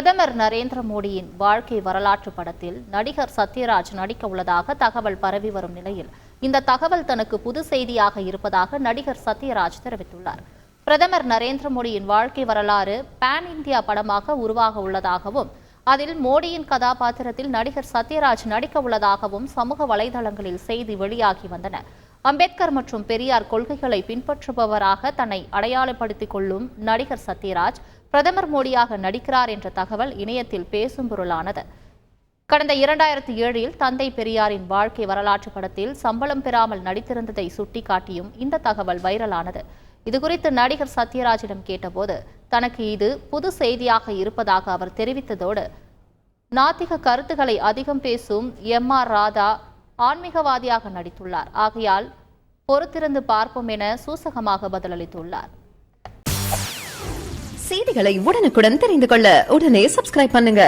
பிரதமர் நரேந்திர மோடியின் வாழ்க்கை வரலாற்று படத்தில் நடிகர் சத்யராஜ் நடிக்க உள்ளதாக தகவல் பரவி வரும் நிலையில் இந்த தகவல் தனக்கு புது செய்தியாக இருப்பதாக நடிகர் சத்யராஜ் தெரிவித்துள்ளார். பிரதமர் நரேந்திர மோடியின் வாழ்க்கை வரலாறு பான் இந்தியா படமாக உருவாக உள்ளதாகவும் அதில் மோடியின் கதாபாத்திரத்தில் நடிகர் சத்யராஜ் நடிக்க உள்ளதாகவும் சமூக வலைதளங்களில் செய்தி வெளியாகி வந்தன. அம்பேத்கர் மற்றும் பெரியார் கொள்கைகளை பின்பற்றுபவராக தன்னை அடையாளப்படுத்திக் கொள்ளும் நடிகர் சத்யராஜ் பிரதமர் மோடியாக நடிக்கிறார் என்ற தகவல் இணையத்தில் பேசும் பொருளானது. கடந்த 2007 தந்தை பெரியாரின் வாழ்க்கை வரலாற்று படத்தில் சம்பளம் பெறாமல் நடித்திருந்ததை சுட்டிக்காட்டியும் இந்த தகவல் வைரலானது. இதுகுறித்து நடிகர் சத்யராஜிடம் கேட்டபோது தனக்கு இது புது செய்தியாக இருப்பதாக அவர் தெரிவித்ததோடு, நாத்திக கருத்துக்களை அதிகம் பேசும் எம்.ஆர். ராதா ஆன்மீகவாதியாக நடித்துள்ளார், ஆகையால் பொறுத்திருந்து பார்ப்போம் என சூசகமாக பதிலளித்துள்ளார். செய்திகளை உடனுக்குடன் தெரிந்து கொள்ள உடனே சப்ஸ்கிரைப் பண்ணுங்க.